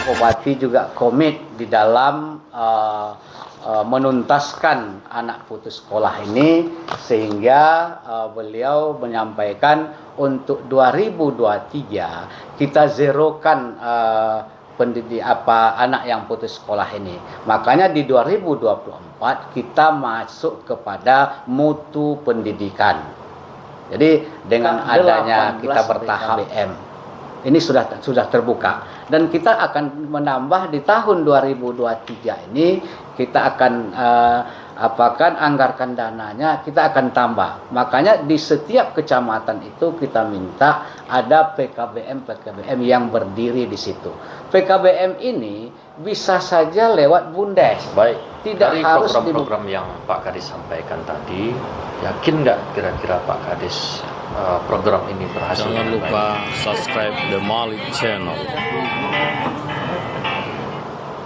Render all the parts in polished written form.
Pak Bupati juga komit di dalam menuntaskan anak putus sekolah ini, sehingga beliau menyampaikan untuk 2023 kita zerokan anak yang putus sekolah ini. Makanya di 2024 kita masuk kepada mutu pendidikan. Jadi dengan adanya kita bertahap BKBM ini sudah terbuka, dan kita akan menambah di tahun 2023 ini. Kita akan anggarkan dananya, kita akan tambah. Makanya di setiap kecamatan itu kita minta ada PKBM yang berdiri di situ. PKBM ini bisa saja lewat Bundes. Baik, tidak dari harus program-program yang Pak Kadis sampaikan tadi, yakin nggak kira-kira Pak Kadis program ini berhasil? Jangan lupa subscribe The Malik Channel.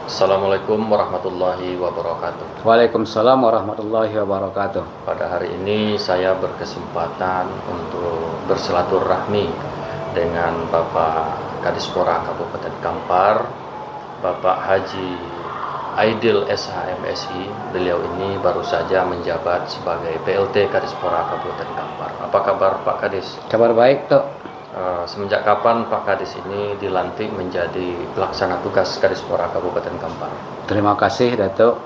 Assalamualaikum warahmatullahi wabarakatuh. Waalaikumsalam warahmatullahi wabarakatuh. Pada hari ini saya berkesempatan untuk bersilaturahmi dengan Bapak Kadispora Kabupaten Kampar, Bapak Haji Aidil SHMSI. Beliau ini baru saja menjabat sebagai PLT Kadispora Kabupaten Kampar. Apa kabar Pak Kadis? Kabar baik, Tok. Semenjak kapan Pak Kadis ini dilantik menjadi pelaksana tugas Kadispora Kabupaten Kampar? Terima kasih, Datuk.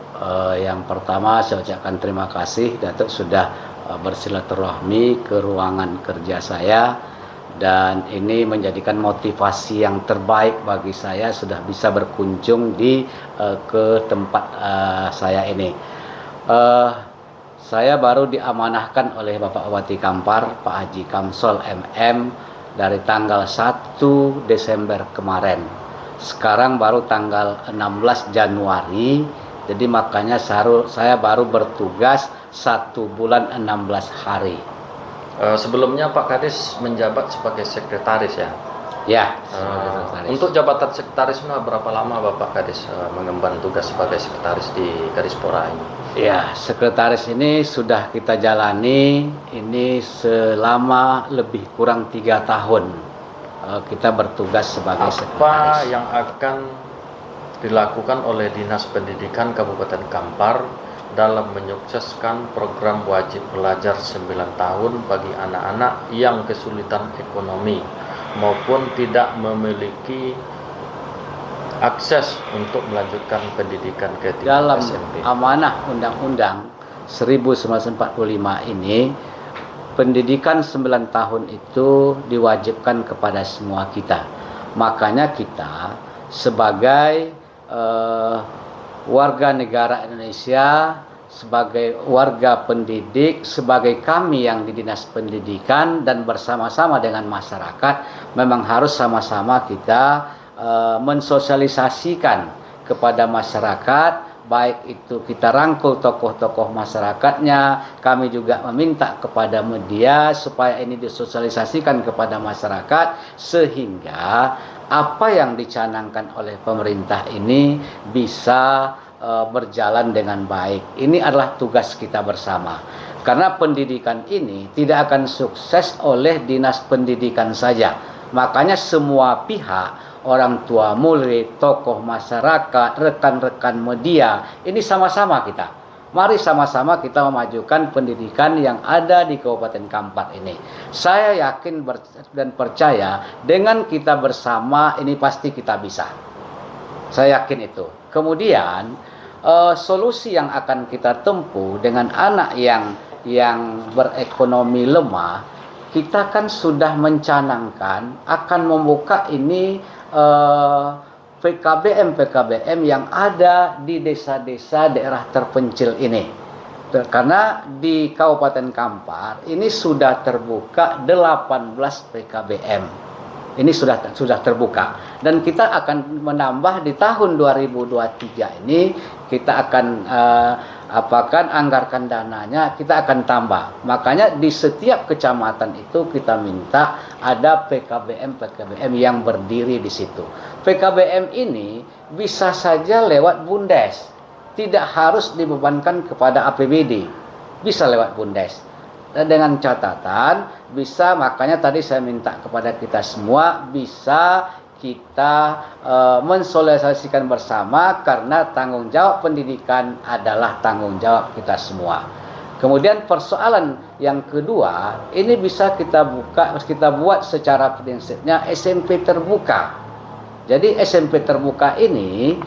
Yang pertama saya ucapkan terima kasih, Datuk, sudah bersilaturahmi ke ruangan kerja saya, dan ini menjadikan motivasi yang terbaik bagi saya sudah bisa berkunjung ke tempat saya ini. Saya baru diamanahkan oleh Bapak Bupati Kampar, Pak Haji Kamsol MM, dari tanggal 1 Desember kemarin. Sekarang baru tanggal 16 Januari. Jadi makanya saya baru bertugas 1 bulan 16 hari. Sebelumnya Pak Kadis menjabat sebagai sekretaris ya? Ya. Untuk jabatan sekretaris berapa lama Bapak Kadis mengemban tugas sebagai sekretaris di Kadispora ini? Ya, sekretaris ini sudah kita jalani ini selama lebih kurang 3 tahun. Kita bertugas sebagai sekretaris. Apa yang akan dilakukan oleh Dinas Pendidikan Kabupaten Kampar dalam menyukseskan program wajib belajar 9 tahun bagi anak-anak yang kesulitan ekonomi maupun tidak memiliki akses untuk melanjutkan pendidikan ke tingkat dalam SMP? amanah Undang-Undang 1945 ini, pendidikan 9 tahun itu diwajibkan kepada semua kita. Makanya kita sebagai warga negara Indonesia, sebagai warga pendidik, sebagai kami yang di Dinas Pendidikan dan bersama-sama dengan masyarakat, memang harus sama-sama kita mensosialisasikan kepada masyarakat, baik itu kita rangkul tokoh-tokoh masyarakatnya, kami juga meminta kepada media supaya ini disosialisasikan kepada masyarakat, sehingga apa yang dicanangkan oleh pemerintah ini bisa berjalan dengan baik. Ini adalah tugas kita bersama. Karena pendidikan ini tidak akan sukses oleh Dinas Pendidikan saja. Makanya semua pihak, orang tua murid, tokoh masyarakat, rekan-rekan media, ini sama-sama kita. Mari sama-sama kita memajukan pendidikan yang ada di Kabupaten Kampar ini. Saya yakin dan percaya dengan kita bersama ini pasti kita bisa. Saya yakin itu. Kemudian solusi yang akan kita tempuh dengan anak yang berekonomi lemah, kita kan sudah mencanangkan akan membuka ini PKBM yang ada di desa-desa daerah terpencil ini. Karena di Kabupaten Kampar ini sudah terbuka 18 PKBM. Ini sudah terbuka, dan kita akan menambah di tahun 2023 ini. Kita akan anggarkan dananya, kita akan tambah. Makanya di setiap kecamatan itu kita minta ada PKBM yang berdiri di situ. PKBM ini bisa saja lewat Bundes, tidak harus dibebankan kepada APBD, bisa lewat Bundes. Dan dengan catatan bisa, makanya tadi saya minta kepada kita semua bisa kita mensosialisasikan bersama, karena tanggung jawab pendidikan adalah tanggung jawab kita semua. Kemudian persoalan yang kedua, ini bisa kita buat secara prinsipnya SMP terbuka. Jadi SMP terbuka ini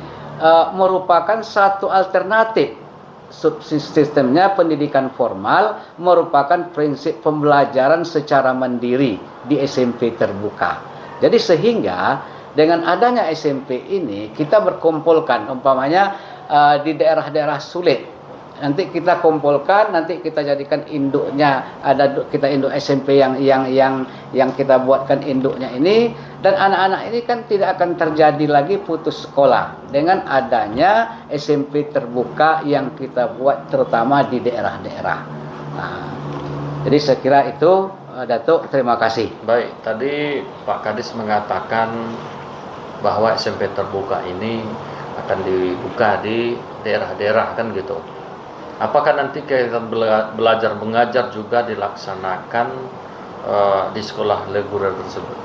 merupakan satu alternatif. Subsistemnya pendidikan formal merupakan prinsip pembelajaran secara mandiri di SMP terbuka. Jadi sehingga dengan adanya SMP ini kita berkumpulkan, umpamanya di daerah-daerah sulit, nanti kita kumpulkan, nanti kita jadikan induknya, kita induk SMP yang kita buatkan induknya ini, dan anak-anak ini kan tidak akan terjadi lagi putus sekolah dengan adanya SMP terbuka yang kita buat terutama di daerah-daerah. Nah, jadi saya kira itu, Datuk, terima kasih. Baik, tadi Pak Kadis mengatakan bahwa SMP terbuka ini akan dibuka di daerah-daerah, kan gitu. Apakah nanti kegiatan belajar mengajar juga dilaksanakan di sekolah reguler tersebut?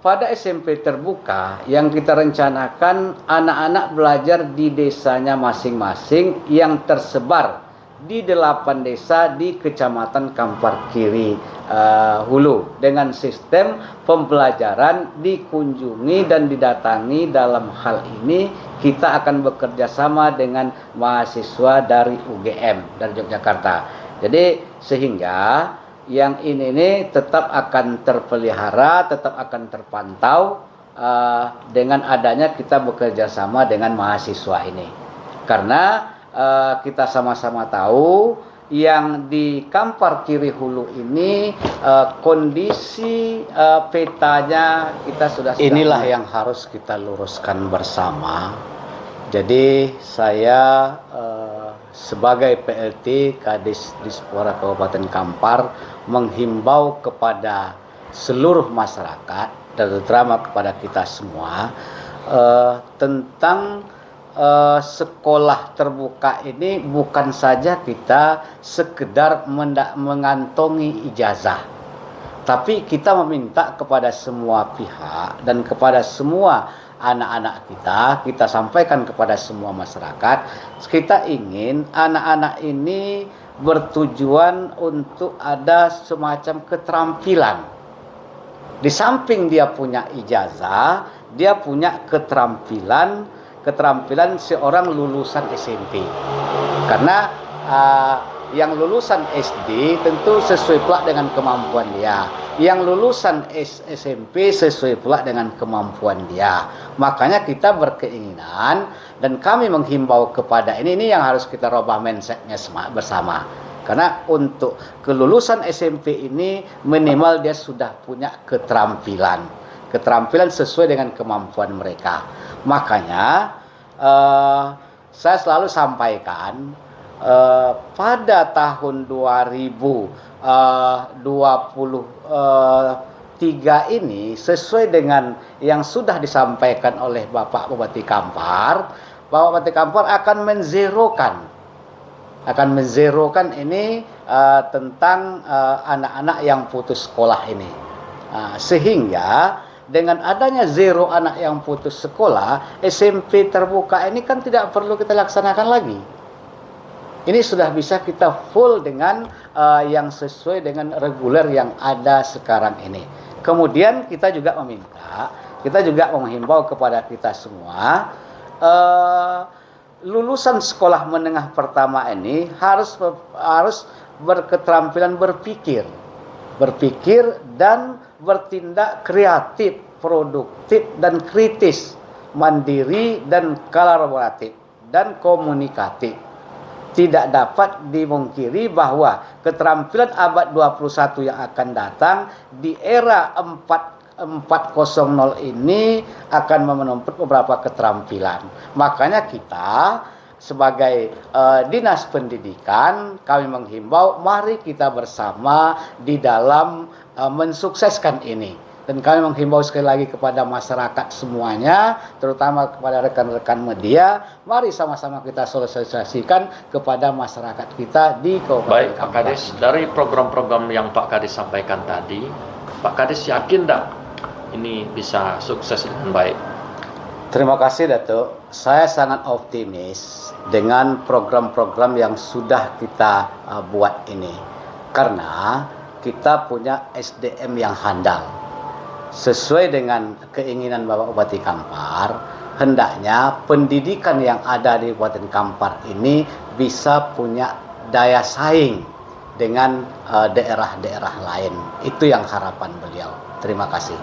Pada SMP terbuka yang kita rencanakan, anak-anak belajar di desanya masing-masing yang tersebar di 8 desa di Kecamatan Kampar Kiri Hulu, dengan sistem pembelajaran dikunjungi dan didatangi. Dalam hal ini kita akan bekerja sama dengan mahasiswa dari UGM dari Yogyakarta. Jadi sehingga yang ini tetap akan terpelihara, tetap akan terpantau dengan adanya kita bekerja sama dengan mahasiswa ini. Karena kita sama-sama tahu yang di Kampar Kiri Hulu ini kondisi petanya kita sudah inilah yang harus kita luruskan bersama. Jadi saya sebagai PLT Kadis Dispora Kabupaten Kampar menghimbau kepada seluruh masyarakat dan terutama kepada kita semua tentang sekolah terbuka ini bukan saja kita sekedar mengantongi ijazah, tapi kita meminta kepada semua pihak dan kepada semua anak-anak kita sampaikan kepada semua masyarakat, kita ingin anak-anak ini bertujuan untuk ada semacam keterampilan. Di samping dia punya ijazah, dia punya keterampilan seorang lulusan SMP. Karena yang lulusan SD tentu sesuai pula dengan kemampuan dia. Yang lulusan SMP sesuai pula dengan kemampuan dia. Makanya kita berkeinginan dan kami menghimbau kepada ini yang harus kita rubah mindsetnya bersama. Karena untuk kelulusan SMP ini minimal dia sudah punya keterampilan sesuai dengan kemampuan mereka. Makanya saya selalu sampaikan pada tahun 2023 ini sesuai dengan yang sudah disampaikan oleh Bapak Bupati Kampar, Bapak Bupati Kampar akan menzerokan ini tentang anak-anak yang putus sekolah ini. Sehingga dengan adanya zero anak yang putus sekolah, SMP terbuka ini kan tidak perlu kita laksanakan lagi. Ini sudah bisa kita full dengan yang sesuai dengan reguler yang ada sekarang ini. Kemudian kita juga menghimbau kepada kita semua, lulusan sekolah menengah pertama ini harus berketerampilan berpikir dan bertindak kreatif, produktif dan kritis, mandiri dan kolaboratif dan komunikatif. Tidak dapat dimungkiri bahwa keterampilan abad 21 yang akan datang di era 4.0 ini akan menuntut beberapa keterampilan. Makanya kita sebagai Dinas Pendidikan, kami menghimbau mari kita bersama di dalam mensukseskan ini. Dan kami menghimbau sekali lagi kepada masyarakat semuanya, terutama kepada rekan-rekan media, mari sama-sama kita sosialisasikan kepada masyarakat kita di Kabupaten Baik, Kampar. Pak Kadis, dari program-program yang Pak Kadis sampaikan tadi, Pak Kadis yakin tidak ini bisa sukses dengan baik. Terima kasih Datuk. Saya sangat optimis dengan program-program yang sudah kita buat ini. Karena kita punya SDM yang handal. Sesuai dengan keinginan Bapak Bupati Kampar, hendaknya pendidikan yang ada di Kabupaten Kampar ini bisa punya daya saing dengan daerah-daerah lain. Itu yang harapan beliau. Terima kasih.